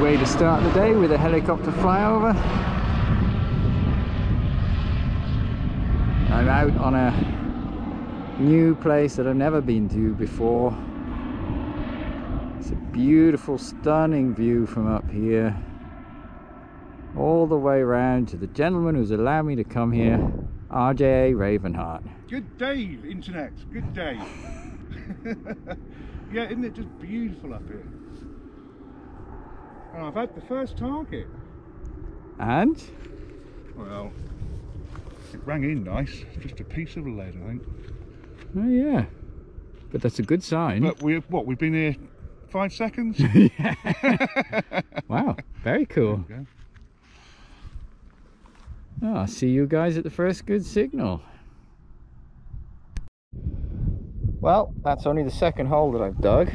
way to start the day with a helicopter flyover. I'm out on a new place that I've never been to before. It's a beautiful, stunning view from up here, all the way around to the gentleman who's allowed me to come here, RJA Ravenheart. Good day, internet. Good day. Yeah, isn't it just beautiful up here? And I've had the first target. And? Well, it rang in nice. Just a piece of lead, I think. Oh yeah, but that's a good sign. But we've been here 5 seconds? Yeah. Wow, very cool. Oh, I'll see you guys at the first good signal. Well, that's only the second hole that I've dug.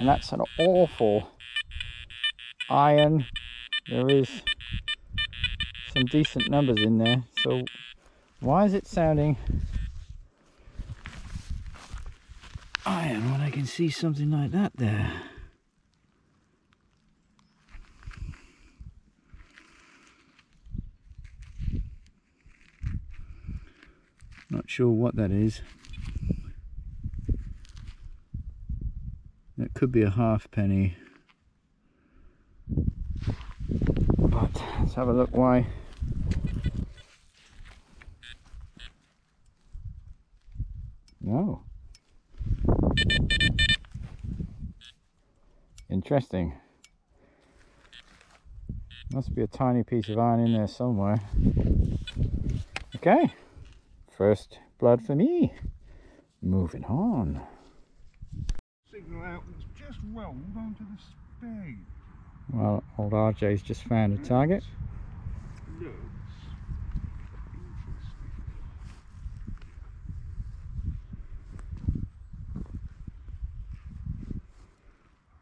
And that's an awful iron. There is some decent numbers in there. So why is it sounding iron when I can see something like that there? Not sure what that is. That could be a halfpenny. But let's have a look why. No. Interesting. Must be a tiny piece of iron in there somewhere. Okay. First blood for me. Moving on. Signal out, it's just rolled onto the spade. Well, old RJ's just found a target. Looks interesting.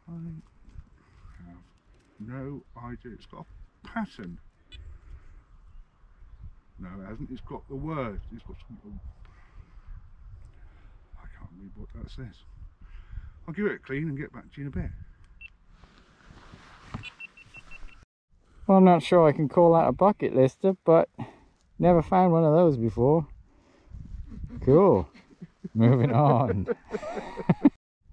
I have no idea. It's got a pattern. No, it hasn't. It's got the word. It's got something. I can't read what that says. I'll give it a clean and get back to you in a bit. Well, I'm not sure I can call that a bucket lister, but never found one of those before. Cool. Moving on.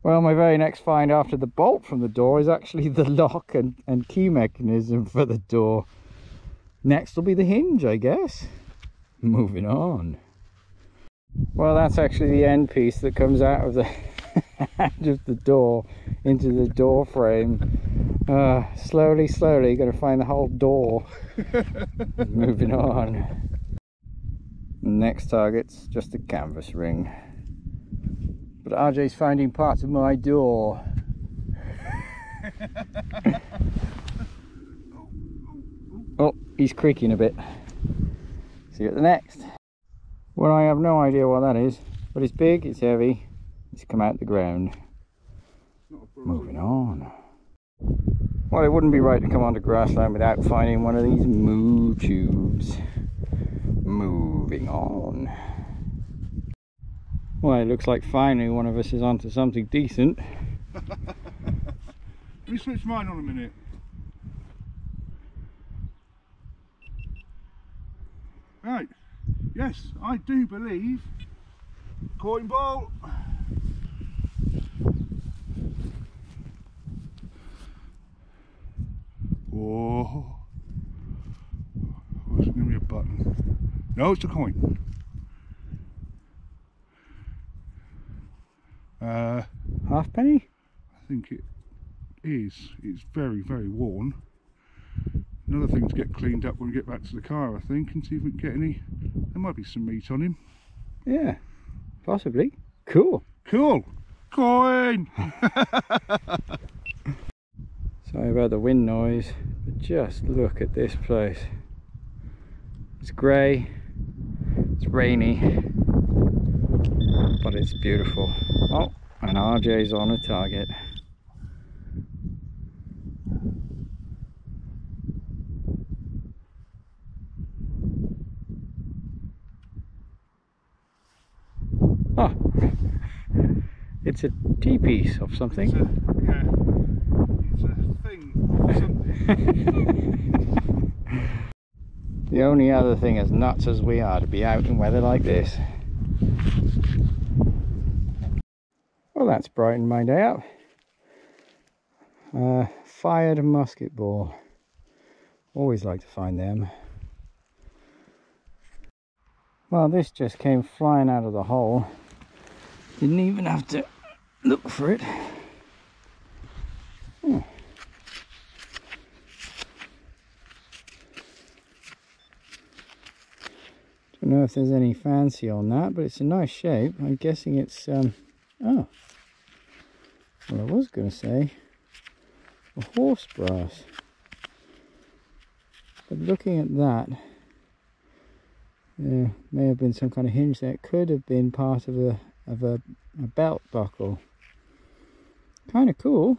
Well, my very next find after the bolt from the door is actually the lock and key mechanism for the door. Next will be the hinge, I guess. Moving on. Well, that's actually the end piece that comes out of the out of the door into the door frame. Slowly, gonna find the whole door. Moving on. Next target's just a canvas ring. But RJ's finding parts of my door. Oh, he's creaking a bit. See you at the next. Well, I have no idea what that is, but it's big, it's heavy, it's come out the ground. Moving on. Well, it wouldn't be right to come onto grassland without finding one of these moo tubes. Moving on. Well, it looks like finally one of us is onto something decent. Let me switch mine on a minute. Right, yes, I do believe coin bolt. Whoa. Oh, it's going to be a button. No, it's a coin. Halfpenny? I think it is. It's very, very worn. Another thing to get cleaned up when we get back to the car, I think, and see if we can get any. There might be some meat on him. Yeah, possibly. Cool. Cool. Coin! Sorry about the wind noise, but just look at this place. It's grey, it's rainy, but it's beautiful. Oh, and RJ's on a target. Oh, it's a T-piece of something. Yeah. The only other thing, as nuts as we are, to be out in weather like this. Well, that's brightened my day up. Fired a musket ball. Always like to find them. Well, this just came flying out of the hole. Didn't even have to look for it. Don't know if there's any fancy on that, but it's a nice shape. I'm guessing it's oh, well, I was going to say a horse brass, but looking at that, there may have been some kind of hinge there. It could have been part of a belt buckle. Kind of cool.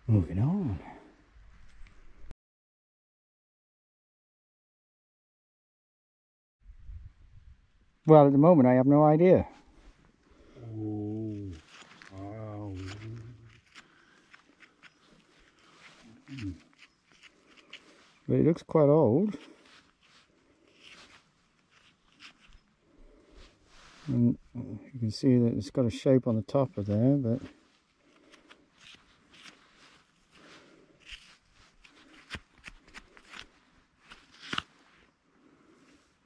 Moving on. Well, at the moment I have no idea. Oh, wow. But it looks quite old. And you can see that it's got a shape on the top of there, but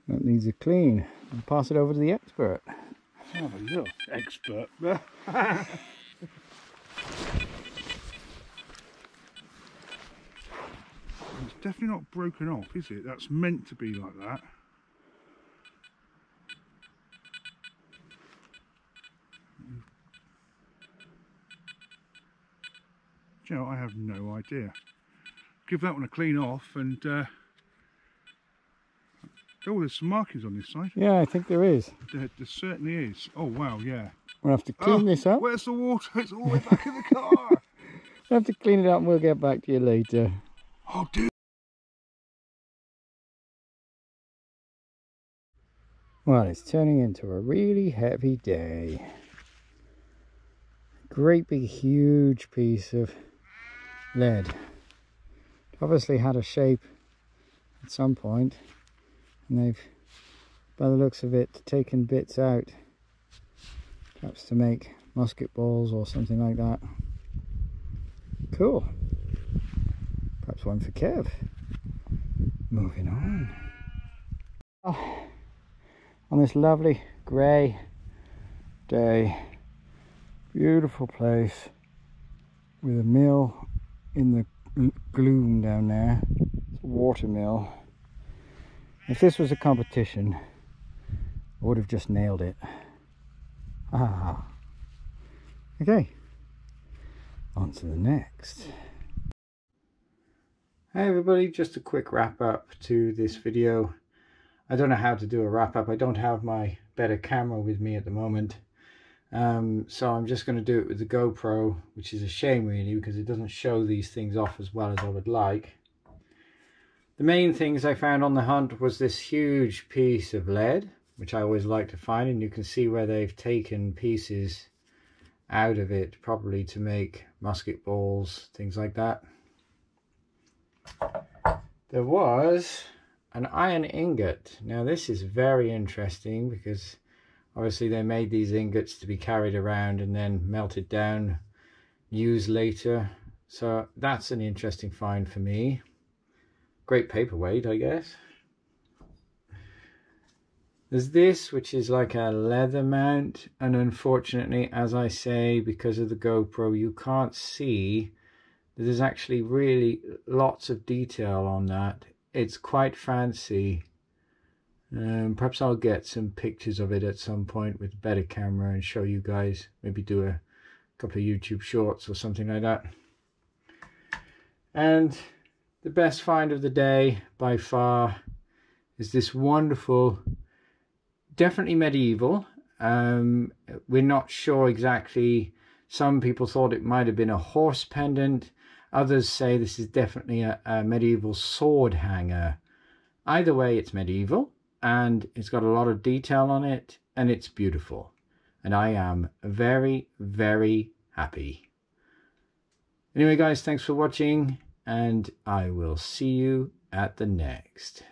that needs a clean. I'll pass it over to the expert. Have a look, expert. It's definitely not broken off, is it? That's meant to be like that. Do you know, I have no idea. Give that one a clean off and oh, there's some markings on this side. Yeah, I think there is. There certainly is. Oh wow, yeah. We'll have to clean this up. Where's the water? It's all the way back in the car. We'll have to clean it up and we'll get back to you later. Oh dude. Well, it's turning into a really heavy day. Great big huge piece of lead. Obviously had a shape at some point, and they've, by the looks of it, taken bits out, perhaps to make musket balls or something like that. Cool. Perhaps one for Kev. Moving on. Oh, on this lovely grey day, beautiful place with a mill in the gloom down there. It's a water mill. If this was a competition, I would have just nailed it. Ah. Okay, on to the next. Hey everybody, just a quick wrap up to this video. I don't know how to do a wrap up. I don't have my better camera with me at the moment. So I'm just going to do it with the GoPro, which is a shame really, because it doesn't show these things off as well as I would like. The main things I found on the hunt was this huge piece of lead, which I always like to find, and you can see where they've taken pieces out of it, probably to make musket balls, things like that. There was an iron ingot. Now this is very interesting because obviously they made these ingots to be carried around and then melted down, used later. So that's an interesting find for me. Great paperweight, I guess. There's this, which is like a leather mount, and unfortunately, as I say, because of the GoPro, you can't see that there's actually really lots of detail on that. It's quite fancy. Perhaps I'll get some pictures of it at some point with a better camera and show you guys. Maybe do a couple of YouTube shorts or something like that. And the best find of the day by far is this wonderful, definitely medieval. We're not sure exactly. Some people thought it might have been a horse pendant. Others say this is definitely a medieval sword hanger. Either way, it's medieval and it's got a lot of detail on it and it's beautiful. And I am very, very happy. Anyway, guys, thanks for watching, and I will see you at the next.